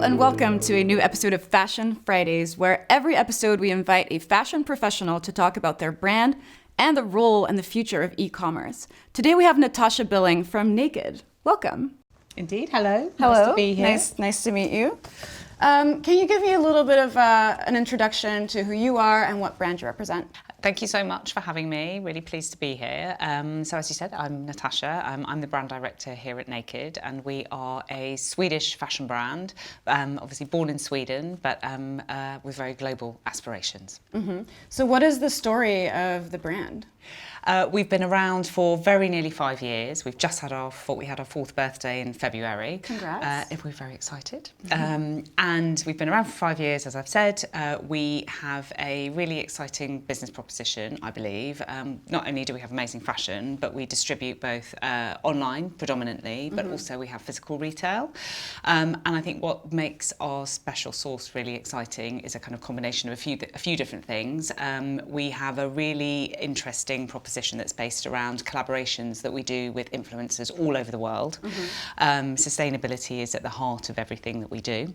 and welcome to a new episode of Fashion Fridays, where every episode we invite a fashion professional to talk about their brand and the role and the future of e-commerce. Today we have Natasha Billing from Naked. Welcome. Indeed. Hello. Hello. Nice to be here. Nice to meet you. Can you give me a little bit of an introduction to who you are and what brand you represent? Thank you so much for having me. Really pleased to be here. So as you said, I'm Natasha. I'm the brand director here at Naked, and we are a Swedish fashion brand, obviously born in Sweden, but with very global aspirations. Mm-hmm. So what is the story of the brand? We've been around for very nearly 5 years. We've just had our fourth birthday in February. Congrats. We're very excited. And we've been around for 5 years, as I've said. We have a really exciting business proposition, I believe. Not only do we have amazing fashion, but we distribute both online predominantly, but also we have physical retail. And I think what makes our special sauce really exciting is a kind of combination of a few different things. We have a really interesting proposition that's based around collaborations that we do with influencers all over the world. Sustainability is at the heart of everything that we do.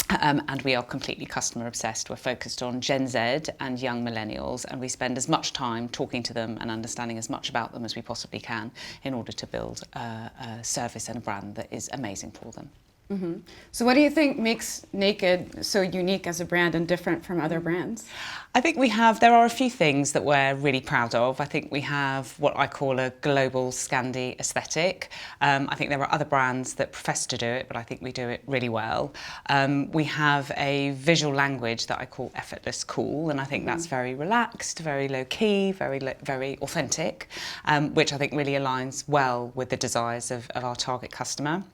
And we are completely customer obsessed. We're focused on Gen Z and young millennials, and we spend as much time talking to them and understanding as much about them as we possibly can in order to build a service and a brand that is amazing for them. Mm-hmm. So what do you think makes Naked so unique as a brand and different from other brands? I think there are a few things that we're really proud of. I think we have what I call a global Scandi aesthetic. I think there are other brands that profess to do it, but I think we do it really well. We have a visual language that I call effortless cool, and I think that's very relaxed, very low key, very authentic, which I think really aligns well with the desires of our target customer.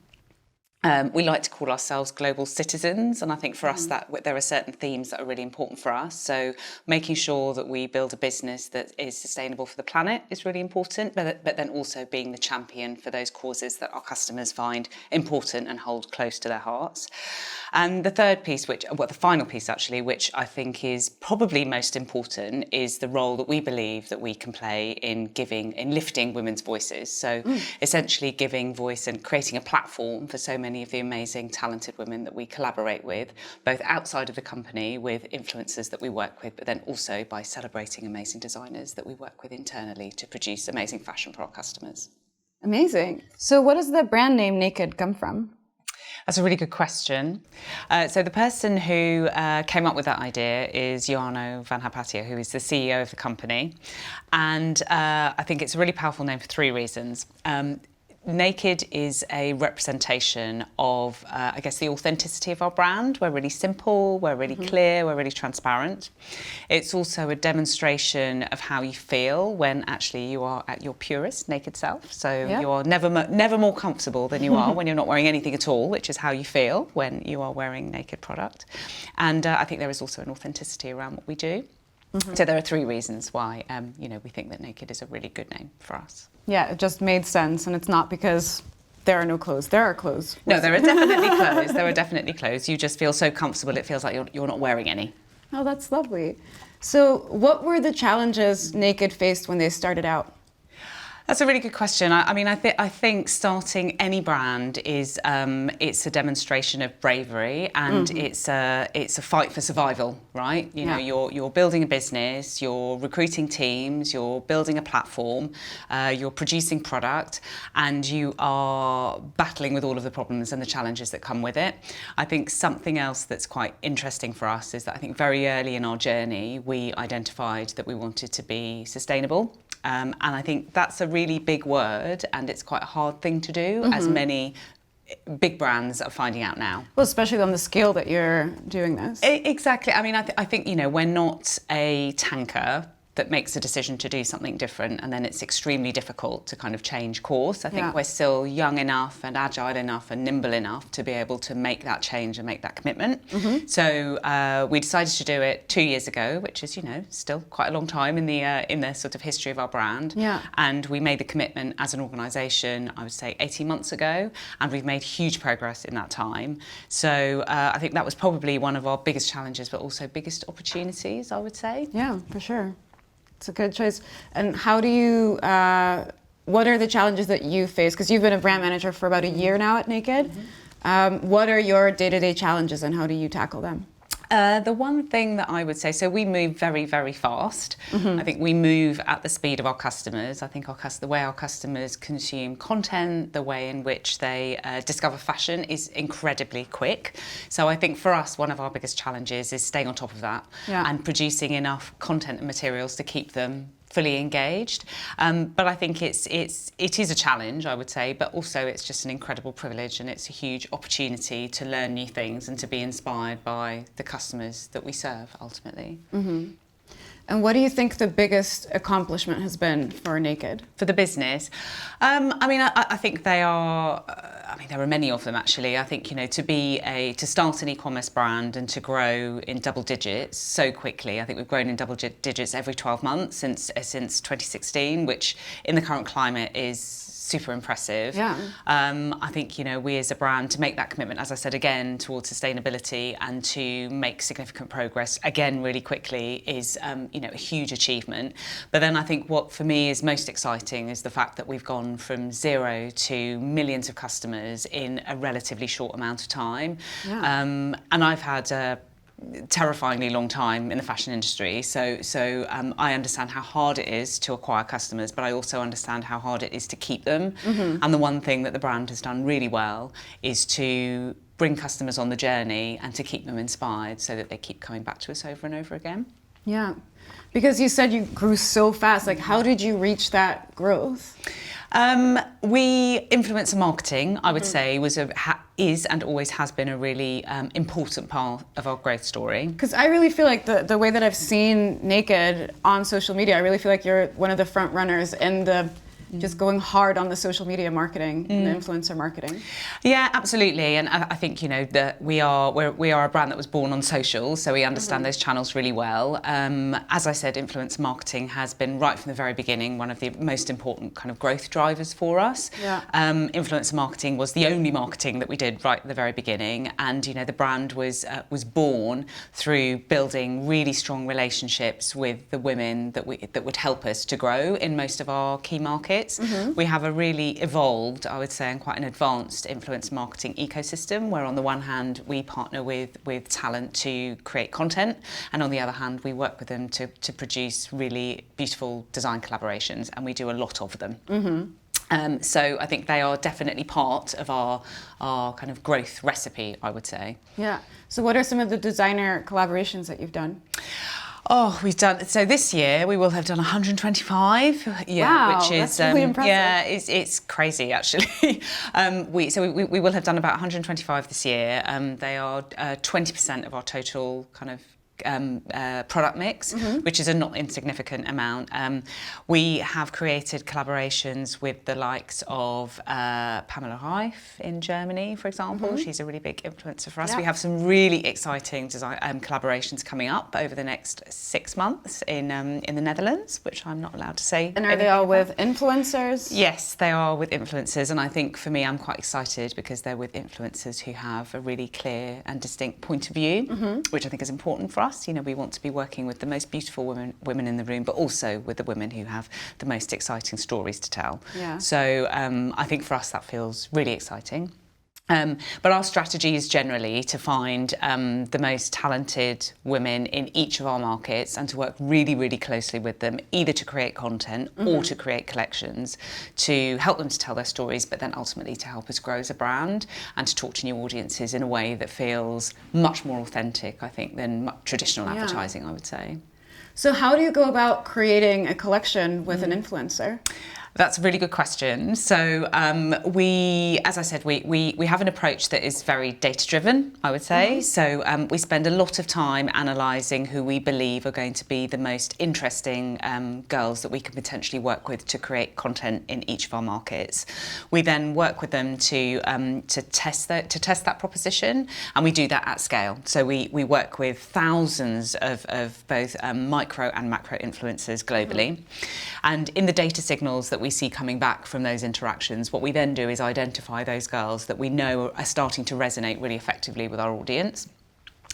We like to call ourselves global citizens, and I think for us that there are certain themes that are really important for us. So making sure that we build a business that is sustainable for the planet is really important, but then also being the champion for those causes that our customers find important and hold close to their hearts. And the third piece, the final piece actually, which I think is probably most important, is the role that we believe that we can play in lifting women's voices. So essentially giving voice and creating a platform for so many of the amazing, talented women that we collaborate with, both outside of the company with influencers that we work with, but then also by celebrating amazing designers that we work with internally to produce amazing fashion for our customers. Amazing. So what does the brand name Naked come from? That's a really good question. So the person who came up with that idea is Jarno van Hapatia, who is the CEO of the company. And I think it's a really powerful name for 3 reasons. Naked is a representation of, I guess, the authenticity of our brand. We're really simple, we're really clear, we're really transparent. It's also a demonstration of how you feel when actually you are at your purest naked self. So you are never more comfortable than you are when you're not wearing anything at all, which is how you feel when you are wearing Naked product. And I think there is also an authenticity around what we do. So there are 3 reasons why we think that Naked is a really good name for us. Yeah, it just made sense, and it's not because there are no clothes. There are clothes. No, there are definitely clothes. There are definitely clothes. You just feel so comfortable, it feels like you're not wearing any. Oh, that's lovely. So what were the challenges Naked faced when they started out? That's a really good question. I think starting any brand is it's a demonstration of bravery, and it's a fight for survival, right? You know, you're building a business, you're recruiting teams, you're building a platform, you're producing product, and you are battling with all of the problems and the challenges that come with it. I think something else that's quite interesting for us is that I think very early in our journey we identified that we wanted to be sustainable. And I think that's a really big word, and it's quite a hard thing to do, as many big brands are finding out now. Well, especially on the scale that you're doing this. Exactly. I mean, I think, we're not a tanker that makes a decision to do something different and then it's extremely difficult to kind of change course. I think we're still young enough and agile enough and nimble enough to be able to make that change and make that commitment. So we decided to do it 2 years ago, which is, still quite a long time in the sort of history of our brand. And we made the commitment as an organisation, I would say 18 months ago, and we've made huge progress in that time. So I think that was probably one of our biggest challenges, but also biggest opportunities, I would say. Yeah, for sure. It's a good choice. And how do you, what are the challenges that you face? Because you've been a brand manager for about a year now at Naked. What are your day-to-day challenges and how do you tackle them? The one thing that I would say, so we move very, very fast. I think we move at the speed of our customers. I think the way our customers consume content, the way in which they discover fashion is incredibly quick. So I think for us, one of our biggest challenges is staying on top of that and producing enough content and materials to keep them fully engaged. But I think it is a challenge, I would say, but also it's just an incredible privilege and it's a huge opportunity to learn new things and to be inspired by the customers that we serve ultimately. Mm-hmm. And what do you think the biggest accomplishment has been for Naked? For the business, I think they are. There are many of them actually. I think to start an e-commerce brand and to grow in double digits so quickly. I think we've grown in double digits every 12 months since 2016, which in the current climate is super impressive. Yeah. I think we as a brand to make that commitment, as I said again, towards sustainability and to make significant progress again really quickly is a huge achievement. But then I think what for me is most exciting is the fact that we've gone from 0 to millions of customers in a relatively short amount of time. Yeah. And I've had a terrifyingly long time in the fashion industry, so I understand how hard it is to acquire customers, but I also understand how hard it is to keep them. And the one thing that the brand has done really well is to bring customers on the journey and to keep them inspired so that they keep coming back to us over and over again. Yeah, because you said you grew so fast. Like, how did you reach that growth? Influencer marketing, I would say, is and always has been a really important part of our growth story. Because I really feel like the way that I've seen Naked on social media, I really feel like you're one of the front runners in the just going hard on the social media marketing and the influencer marketing. Yeah, absolutely. And I think that we are a brand that was born on social, so we understand those channels really well. As I said, influencer marketing has been right from the very beginning one of the most important kind of growth drivers for us. Yeah. Influencer marketing was the only marketing that we did right at the very beginning, and the brand was born through building really strong relationships with the women that would help us to grow in most of our key markets. We have a really evolved, I would say, and quite an advanced influencer marketing ecosystem where on the one hand we partner with talent to create content, and on the other hand we work with them to produce really beautiful design collaborations, and we do a lot of them. So I think they are definitely part of our kind of growth recipe, I would say. Yeah. So what are some of the designer collaborations that you've done? Oh, so this year we will have done 125. Yeah, wow, which is that's really impressive. Yeah, it's crazy actually. We will have done about 125 this year. They are 20% of our total kind of product mix, which is a not insignificant amount. We have created collaborations with the likes of Pamela Reif in Germany, for example. She's a really big influencer for us. Yeah. We have some really exciting design collaborations coming up over the next 6 months in the Netherlands, which I'm not allowed to say. And are they all with influencers? Yes, they are with influencers, and I think for me I'm quite excited because they're with influencers who have a really clear and distinct point of view, which I think is important for us. We want to be working with the most beautiful women in the room, but also with the women who have the most exciting stories to tell. Yeah. So I think for us that feels really exciting. But our strategy is generally to find the most talented women in each of our markets and to work really, really closely with them, either to create content or to create collections, to help them to tell their stories, but then ultimately to help us grow as a brand and to talk to new audiences in a way that feels much more authentic, I think, than traditional advertising, I would say. So how do you go about creating a collection with an influencer? That's a really good question. So as I said, we have an approach that is very data-driven, I would say. So we spend a lot of time analysing who we believe are going to be the most interesting girls that we can potentially work with to create content in each of our markets. We then work with them to test that proposition, and we do that at scale. So we work with thousands of both micro and macro influencers globally, and in the data signals that we see coming back from those interactions, what we then do is identify those girls that we know are starting to resonate really effectively with our audience.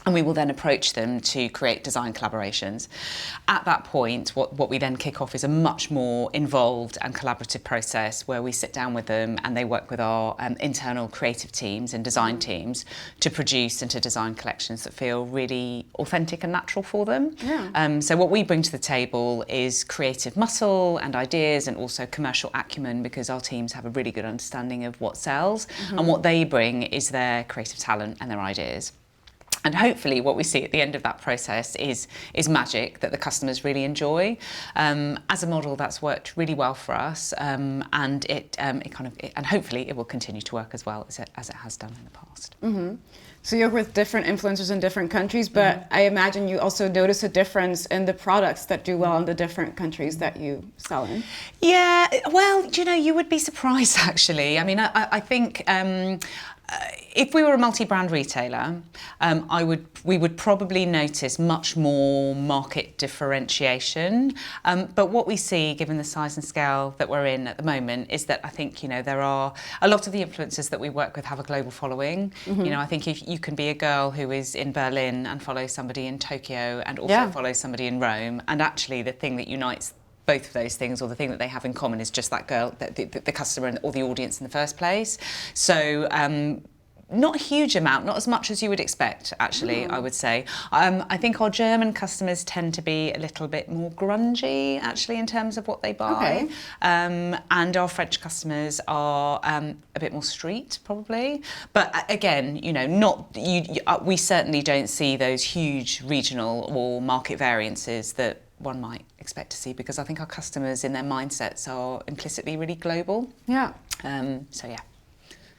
And we will then approach them to create design collaborations. At that point, what we then kick off is a much more involved and collaborative process where we sit down with them and they work with our internal creative teams and design teams to produce and to design collections that feel really authentic and natural for them. Yeah. So what we bring to the table is creative muscle and ideas and also commercial acumen, because our teams have a really good understanding of what sells, and what they bring is their creative talent and their ideas. And hopefully what we see at the end of that process is magic that the customers really enjoy. As a model, that's worked really well for us, and hopefully it will continue to work as well as it has done in the past. Mm-hmm. So you work with different influencers in different countries, but I imagine you also notice a difference in the products that do well in the different countries that you sell in. Yeah, well, you would be surprised actually. I mean, I think if we were a multi-brand retailer, we would probably notice much more market differentiation. But what we see, given the size and scale that we're in at the moment, is that I think there are a lot of the influencers that we work with have a global following. I think if you can be a girl who is in Berlin and follow somebody in Tokyo and also follow somebody in Rome, and actually the thing that unites both of those things, or the thing that they have in common, is just that girl, the customer or the audience in the first place. So not a huge amount, not as much as you would expect, actually, I would say. I think our German customers tend to be a little bit more grungy, actually, in terms of what they buy. Okay. And our French customers are a bit more street, probably. But again, we certainly don't see those huge regional or market variances that one might expect to see, because I think our customers in their mindsets are implicitly really global. Yeah. So yeah.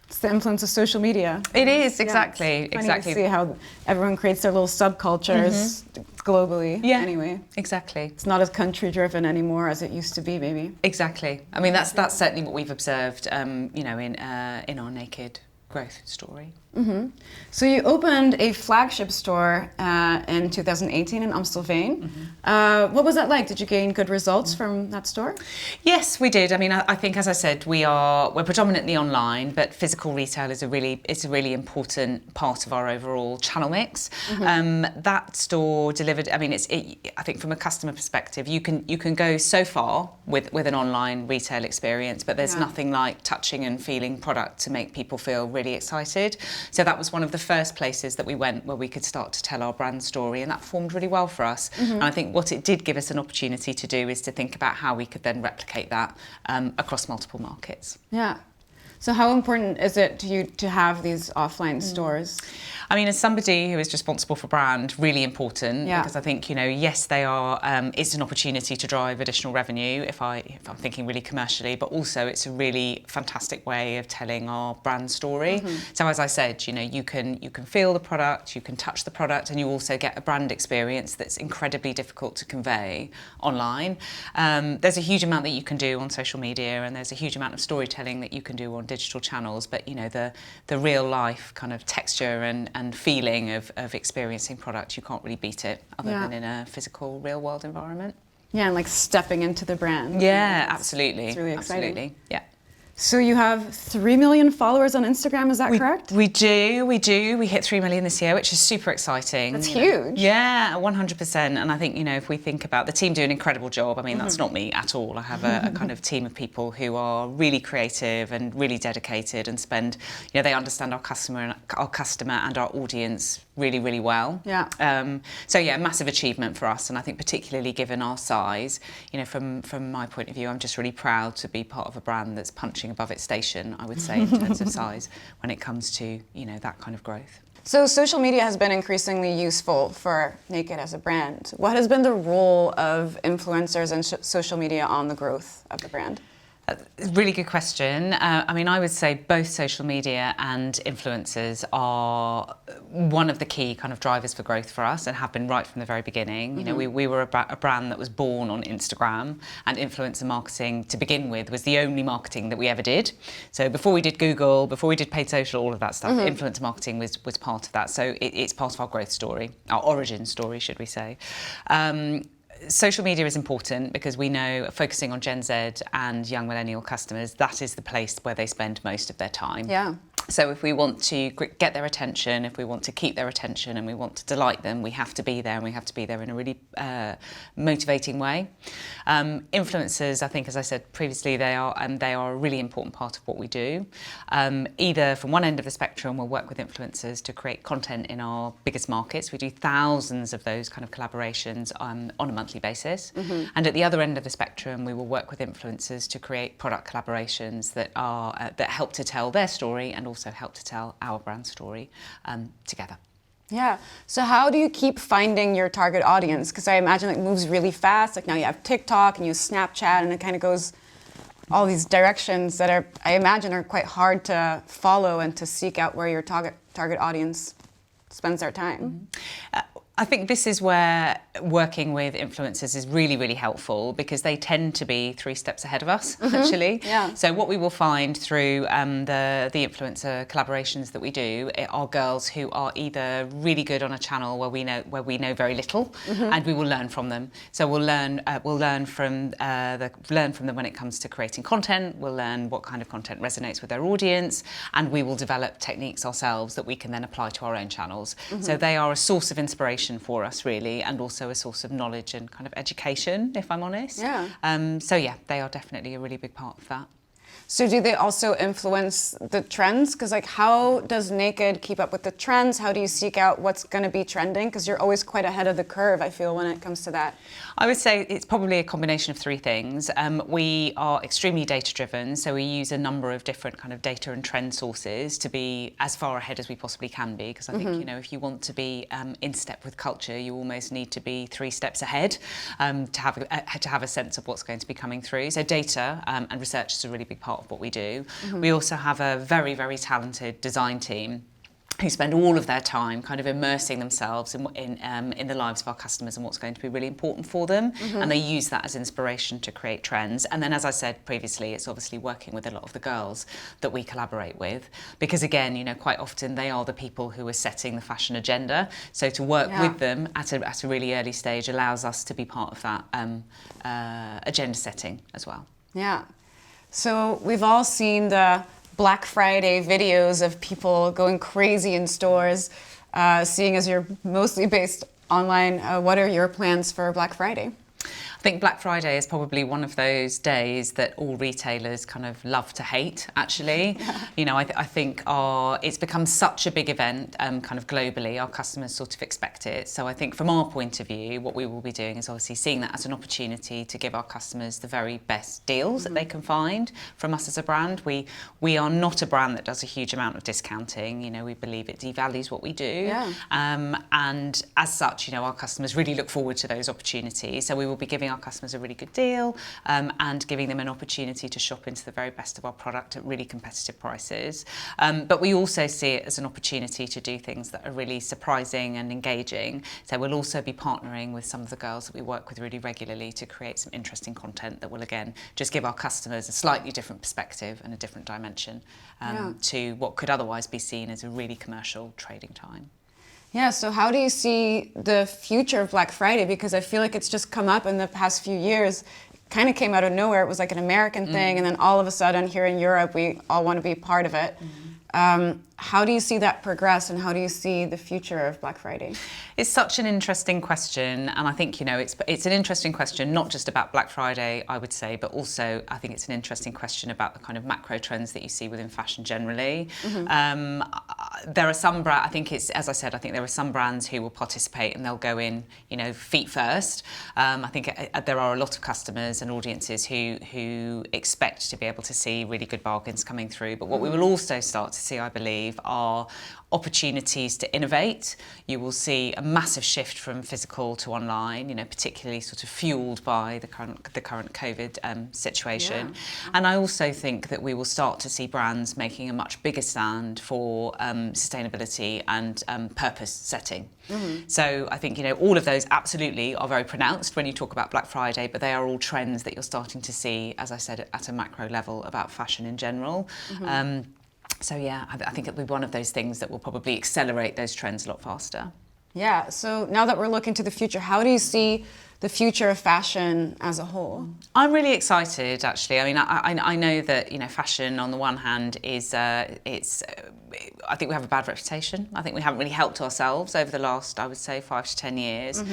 It's the influence of social media. It is, exactly. Yeah, it's funny exactly. to see how everyone creates their little subcultures globally. Yeah, anyway. Exactly. It's not as country driven anymore as it used to be, maybe. Exactly. I mean, that's certainly what we've observed, in our Naked growth story. Mm-hmm. So you opened a flagship store in 2018 in Amstelveen. What was that like? Did you gain good results from that store? Yes, we did. I mean, I think, as I said, we're predominantly online, but physical retail is a really important part of our overall channel mix. That store delivered. I mean, I think from a customer perspective, you can go so far with an online retail experience, but there's nothing like touching and feeling product to make people feel really excited. So that was one of the first places that we went where we could start to tell our brand story, and that formed really well for us. And I think what it did give us an opportunity to do is to think about how we could then replicate that across multiple markets. Yeah. So how important is it to you to have these offline stores? I mean, as somebody who is responsible for brand, really important, because I think, yes, they are, it's an opportunity to drive additional revenue if I'm thinking really commercially, but also it's a really fantastic way of telling our brand story. So as I said, you can feel the product, you can touch the product, and you also get a brand experience that's incredibly difficult to convey online. There's a huge amount that you can do on social media, and there's a huge amount of storytelling that you can do on digital channels, but the real life kind of texture and feeling of experiencing product, you can't really beat it other than in a physical real world environment. Yeah, and like stepping into the brand. Yeah, absolutely. It's really exciting. Absolutely. Yeah. So you have 3 million followers on Instagram, is that correct? We do. We hit 3 million this year, which is super exciting. That's huge. Yeah, 100%. And I think, if we think about the team do an incredible job. I mean, that's not me at all. I have a kind of team of people who are really creative and really dedicated and spend, they understand our customer and our audience really, really well. Yeah. So yeah, massive achievement for us. And I think particularly given our size, from my point of view, I'm just really proud to be part of a brand that's punching above its station, I would say, in terms of size when it comes to, that kind of growth. So social media has been increasingly useful for Naked as a brand. What has been the role of influencers and social media on the growth of the brand? Really good question. I mean, I would say both social media and influencers are one of the key kind of drivers for growth for us and have been right from the very beginning. We were a brand that was born on Instagram, and influencer marketing to begin with was the only marketing that we ever did. So before we did Google, before we did paid social, all of that stuff, influencer marketing was part of that. So it's part of our growth story, our origin story, should we say. Social media is important because we know, focusing on Gen Z and young millennial customers, that is the place where they spend most of their time. Yeah. So if we want to get their attention, if we want to keep their attention and we want to delight them, we have to be there, and we have to be there in a really motivating way. Influencers, I think, as I said previously, they are a really important part of what we do. Either from one end of the spectrum, we'll work with influencers to create content in our biggest markets. We do thousands of those kind of collaborations on a monthly basis. And at the other end of the spectrum, we will work with influencers to create product collaborations that help to tell their story and also help to tell our brand story together. Yeah. So how do you keep finding your target audience? Because I imagine it moves really fast. Like now you have TikTok and you have Snapchat, and it kind of goes all these directions that I imagine are quite hard to follow and to seek out where your target audience spends their time. I think this is where working with influencers is really, really helpful, because they tend to be 3 steps ahead of us, actually. Yeah. So what we will find through the influencer collaborations that we do are girls who are either really good on a channel where we know very little, and we will learn from them. So we'll learn from them when it comes to creating content. We'll learn what kind of content resonates with their audience, and we will develop techniques ourselves that we can then apply to our own channels. So they are a source of inspiration for us, really, and also a source of knowledge and kind of education, if I'm honest. Yeah. So yeah, they are definitely a really big part of that. So do they also influence the trends? Because like, how does Naked keep up with the trends? How do you seek out what's going to be trending? Because you're always quite ahead of the curve, I feel, when it comes to that. I would say it's probably a combination of 3 things. We are extremely data-driven, so we use a number of different kind of data and trend sources to be as far ahead as we possibly can be. Because I think, you know, if you want to be in step with culture, you almost need to be 3 steps ahead to have a sense of what's going to be coming through. So data and research is a really big part of what we do. We also have a very, very talented design team who spend all of their time kind of immersing themselves in the lives of our customers and what's going to be really important for them. And they use that as inspiration to create trends. And then, as I said previously, it's obviously working with a lot of the girls that we collaborate with, because again, you know, quite often they are the people who are setting the fashion agenda. So to work with them at a really early stage allows us to be part of that agenda setting as well. Yeah. So we've all seen the Black Friday videos of people going crazy in stores. Seeing as you're mostly based online, what are your plans for Black Friday? I think Black Friday is probably one of those days that all retailers kind of love to hate, actually. You know, I think it's become such a big event kind of globally. Our customers sort of expect it. So I think from our point of view, what we will be doing is obviously seeing that as an opportunity to give our customers the very best deals that they can find from us as a brand. We are not a brand that does a huge amount of discounting. You know, we believe it devalues what we do. And as such, you know, our customers really look forward to those opportunities. So we will be giving our customers a really good deal and giving them an opportunity to shop into the very best of our product at really competitive prices. But we also see it as an opportunity to do things that are really surprising and engaging. So we'll also be partnering with some of the girls that we work with really regularly to create some interesting content that will, again, just give our customers a slightly different perspective and a different dimension to what could otherwise be seen as a really commercial trading time. Yeah, so how do you see the future of Black Friday? Because I feel like it's just come up in the past few years. It kind of came out of nowhere. It was like an American thing, and then all of a sudden here in Europe, we all want to be part of it. How do you see that progress, and how do you see the future of Black Friday? It's such an interesting question, and I think, you know, it's an interesting question not just about Black Friday, I would say, but also I think it's an interesting question about the kind of macro trends that you see within fashion generally. There are some brands, I think it's, as I said, I think there are some brands who will participate and they'll go in, you know, feet first. I think there are a lot of customers and audiences who expect to be able to see really good bargains coming through. But what we will also start to see, I believe, are opportunities to innovate. You will see a massive shift from physical to online, you know, particularly sort of fueled by the current COVID situation. And I also think that we will start to see brands making a much bigger stand for sustainability and purpose setting. So I think, you know, all of those absolutely are very pronounced when you talk about Black Friday, but they are all trends that you're starting to see, as I said, at a macro level about fashion in general. So yeah, I think it'll be one of those things that will probably accelerate those trends a lot faster. Yeah, so now that we're looking to the future, how do you see the future of fashion as a whole? I'm really excited, actually. I mean, I know that, you know, fashion on the one hand is it's I think we have a bad reputation. I think we haven't really helped ourselves over the last, I would say, 5 to 10 years,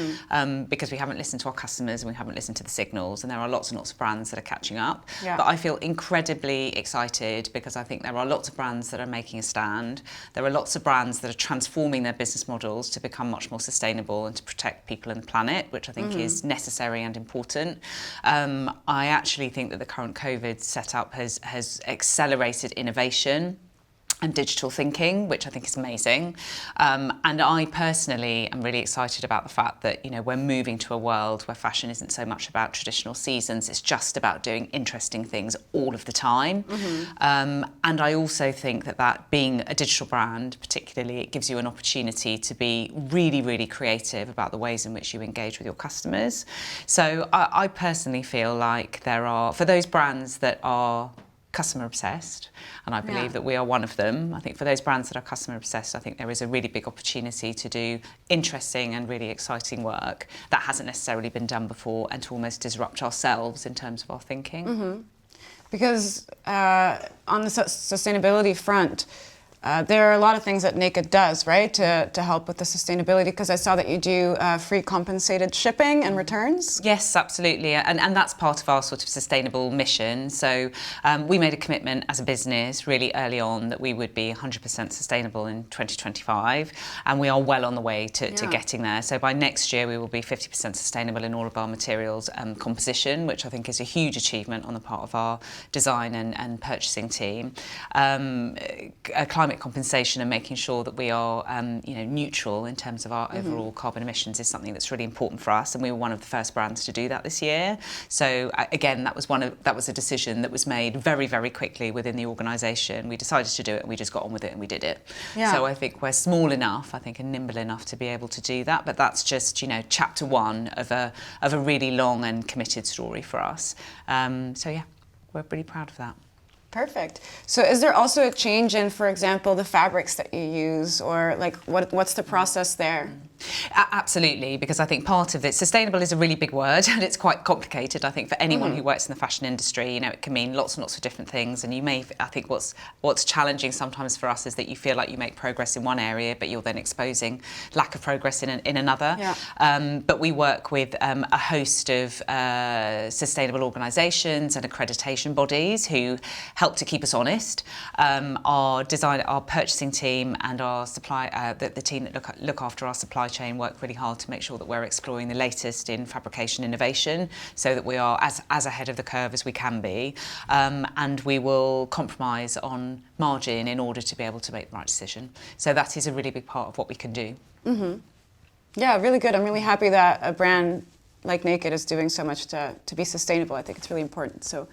because we haven't listened to our customers and we haven't listened to the signals, and there are lots and lots of brands that are catching up. Yeah. But I feel incredibly excited because I think there are lots of brands that are making a stand. There are lots of brands that are transforming their business models to become much more sustainable and to protect people and the planet, which I think is necessary and important. I actually think that the current COVID setup has accelerated innovation and digital thinking, which I think is amazing. And I personally am really excited about the fact that, you know, we're moving to a world where fashion isn't so much about traditional seasons, it's just about doing interesting things all of the time. And I also think that being a digital brand, particularly, it gives you an opportunity to be really, really creative about the ways in which you engage with your customers. So I personally feel like there are, for those brands that are customer obsessed, and I believe that we are one of them. I think for those brands that are customer obsessed, I think there is a really big opportunity to do interesting and really exciting work that hasn't necessarily been done before, and to almost disrupt ourselves in terms of our thinking. Because on the sustainability front, there are a lot of things that Naked does, right, to help with the sustainability, because I saw that you do free compensated shipping and returns. Yes, absolutely, and that's part of our sort of sustainable mission. So we made a commitment as a business really early on that we would be 100% sustainable in 2025, and we are well on the way to getting there. So by next year we will be 50% sustainable in all of our materials composition, which I think is a huge achievement on the part of our design and purchasing team. Climate compensation and making sure that we are neutral in terms of our overall carbon emissions is something that's really important for us, and we were one of the first brands to do that this year. So again, that was a decision that was made very, very quickly within the organisation. We decided to do it and we just got on with it and we did it. So I think we're small enough, I think, and nimble enough to be able to do that, but that's just, you know, chapter one of a really long and committed story for us. So yeah, we're really proud of that. Perfect. So is there also a change in, for example, the fabrics that you use, or like what's the process there? Absolutely, because I think part of it, sustainable is a really big word and it's quite complicated. I think for anyone who works in the fashion industry, you know, it can mean lots and lots of different things, and I think what's challenging sometimes for us is that you feel like you make progress in one area, but you're then exposing lack of progress in another. But we work with a host of sustainable organisations and accreditation bodies who help to keep us honest. Our purchasing team and our the team that look after our supply chain work really hard to make sure that we're exploring the latest in fabrication innovation, so that we are as ahead of the curve as we can be, and we will compromise on margin in order to be able to make the right decision. So that is a really big part of what we can do. Yeah, really good. I'm really happy that a brand like Naked is doing so much to be sustainable. I think it's really important. So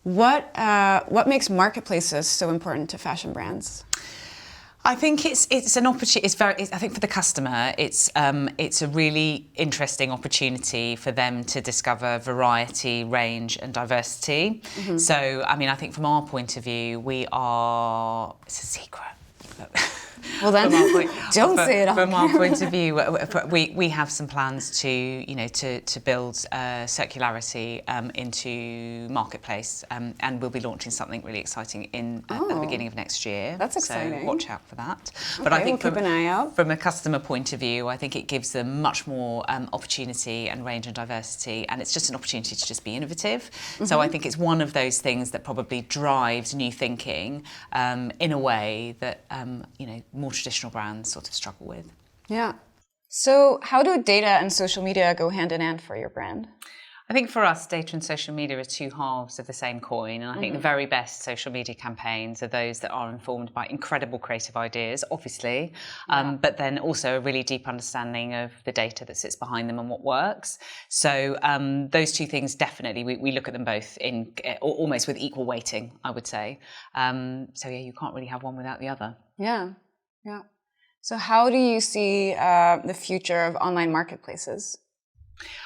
what makes marketplaces so important to fashion brands? I think it's an opportunity. I think for the customer, it's a really interesting opportunity for them to discover variety, range, and diversity. So, I mean, I think from our point of view, it's a secret. Well then, don't say it. From our point of view, we have some plans to build circularity into marketplace, and we'll be launching something really exciting at the beginning of next year. That's exciting. So watch out for that. Okay, But I think we'll keep an eye out. From a customer point of view, I think it gives them much more opportunity and range and diversity, and it's just an opportunity to just be innovative. So I think it's one of those things that probably drives new thinking in a way that more traditional brands sort of struggle with. Yeah. So how do data and social media go hand in hand for your brand? I think for us, data and social media are two halves of the same coin, and I think the very best social media campaigns are those that are informed by incredible creative ideas, obviously, but then also a really deep understanding of the data that sits behind them and what works. So those two things, definitely, we look at them both in almost with equal weighting, I would say. So yeah, you can't really have one without the other. Yeah. So how do you see the future of online marketplaces?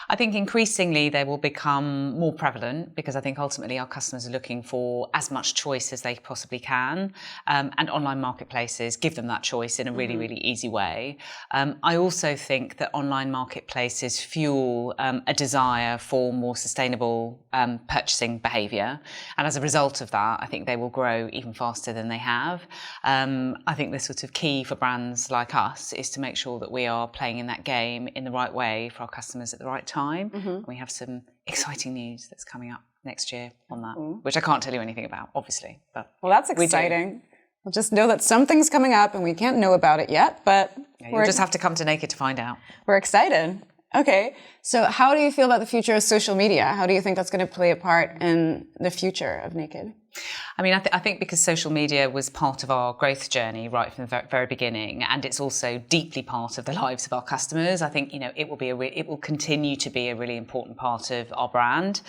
I think increasingly they will become more prevalent because I think ultimately our customers are looking for as much choice as they possibly can, and online marketplaces give them that choice in a really, really easy way. I also think that online marketplaces fuel a desire for more sustainable purchasing behaviour, and as a result of that, I think they will grow even faster than they have. I think the sort of key for brands like us is to make sure that we are playing in that game in the right way for our customers at the right time. We have some exciting news that's coming up next year on that, which I can't tell you anything about, obviously. But well, that's exciting. We'll just know that something's coming up and we can't know about it yet, but you'll just have to come to Naked to find out. We're excited. Okay, so how do you feel about the future of social media? How do you think that's going to play a part in the future of Naked? I mean, I think because social media was part of our growth journey right from the very beginning, and it's also deeply part of the lives of our customers. I think it will continue to be a really important part of our brand.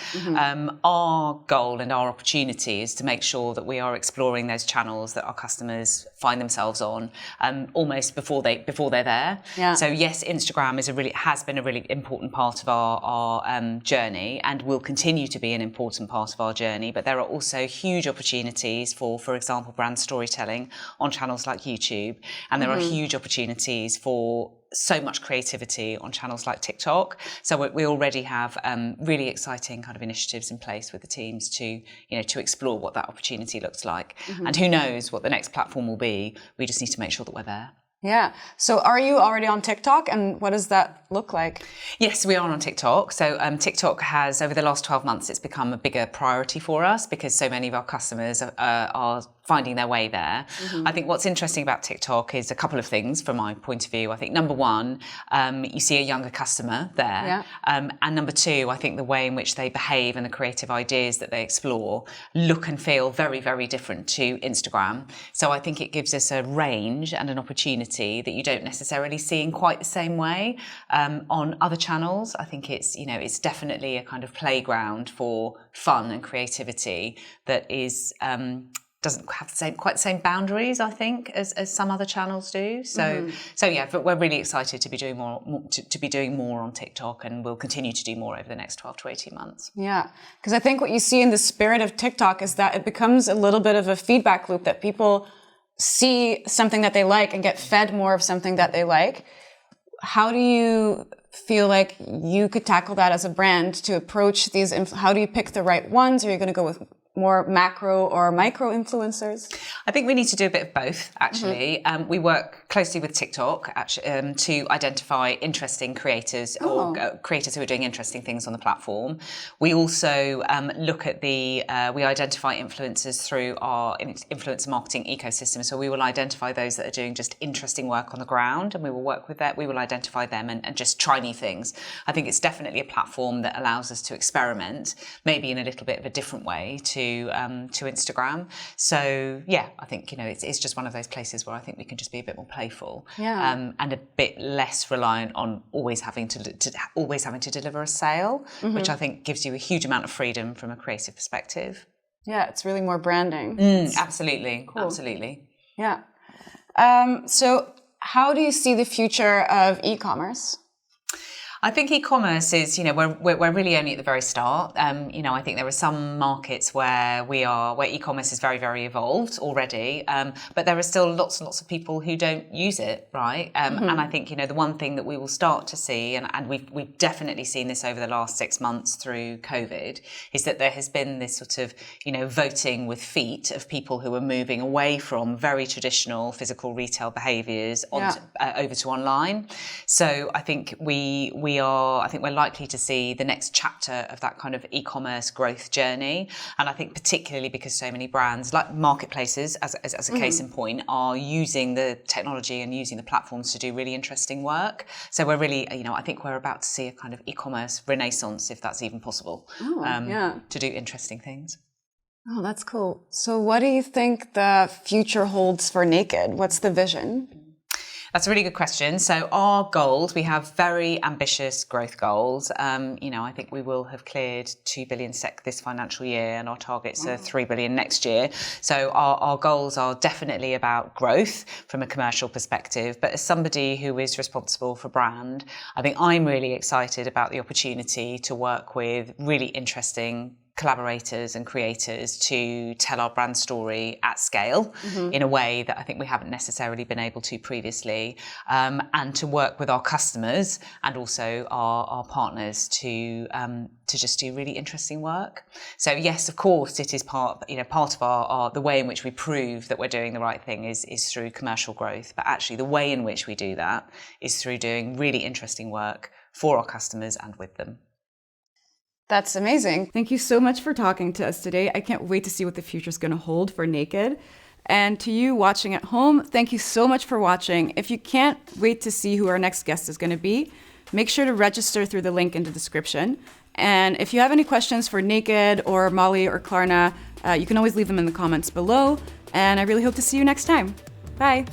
Our goal and our opportunity is to make sure that we are exploring those channels that our customers find themselves on almost before they're there. Yeah. So yes, Instagram has been a really important part of our journey, and will continue to be an important part of our journey. But there are also huge opportunities for example, brand storytelling on channels like YouTube. And there are huge opportunities for so much creativity on channels like TikTok. So we already have really exciting kind of initiatives in place with the teams to explore what that opportunity looks like. And who knows what the next platform will be. We just need to make sure that we're there. Yeah. So are you already on TikTok, and what does that look like? Yes, we are on TikTok. So TikTok has, over the last 12 months, it's become a bigger priority for us because so many of our customers are finding their way there. I think what's interesting about TikTok is a couple of things from my point of view. I think number one, you see a younger customer there. Yeah. And number two, I think the way in which they behave and the creative ideas that they explore look and feel very, very different to Instagram. So I think it gives us a range and an opportunity that you don't necessarily see in quite the same way on other channels. I think it's definitely a kind of playground for fun and creativity that is doesn't have quite the same boundaries, I think, as some other channels do. So yeah, but we're really excited to be doing more on TikTok, and we'll continue to do more over the next 12 to 18 months. Yeah, because I think what you see in the spirit of TikTok is that it becomes a little bit of a feedback loop, that people see something that they like and get fed more of something that they like. How do you feel like you could tackle that as a brand to approach these? How do you pick the right ones? Are you going to go with more macro or micro influencers? I think we need to do a bit of both, actually. We work closely with TikTok to identify interesting creators or creators who are doing interesting things on the platform. We also look at we identify influencers through our influencer marketing ecosystem. So we will identify those that are doing just interesting work on the ground, and we will work with that. We will identify them and just try new things. I think it's definitely a platform that allows us to experiment, maybe in a little bit of a different way to Instagram. So yeah, I think it's just one of those places where I think we can just be a bit more playful, and a bit less reliant on always having to deliver a sale, which I think gives you a huge amount of freedom from a creative perspective. Yeah, it's really more branding. Absolutely, cool. Absolutely. Yeah. So how do you see the future of e-commerce? I think e-commerce is, we're really only at the very start. I think there are some markets where e-commerce is very, very evolved already, but there are still lots and lots of people who don't use it, right? And I think, the one thing that we will start to see, and we've definitely seen this over the last 6 months through COVID, is that there has been this sort of, voting with feet of people who are moving away from very traditional physical retail behaviours over to online. So I think we're likely to see the next chapter of that kind of e-commerce growth journey. And I think particularly because so many brands, like marketplaces, as a case in point, are using the technology and using the platforms to do really interesting work. So we're really, I think we're about to see a kind of e-commerce renaissance, if that's even possible, to do interesting things. Oh, that's cool. So what do you think the future holds for Naked? What's the vision? That's a really good question. So our goals, we have very ambitious growth goals. I think we will have cleared 2 billion SEK this financial year, and our targets are 3 billion next year. So our goals are definitely about growth from a commercial perspective. But as somebody who is responsible for brand, I think I'm really excited about the opportunity to work with really interesting collaborators and creators to tell our brand story at scale in a way that I think we haven't necessarily been able to previously, and to work with our customers and also our partners to just do really interesting work. So yes, of course, it is part of our the way in which we prove that we're doing the right thing is through commercial growth, but actually the way in which we do that is through doing really interesting work for our customers and with them. That's amazing. Thank you so much for talking to us today. I can't wait to see what the future is going to hold for Naked. And to you watching at home, thank you so much for watching. If you can't wait to see who our next guest is going to be, make sure to register through the link in the description. And if you have any questions for Naked or Mollie or Klarna, you can always leave them in the comments below. And I really hope to see you next time. Bye.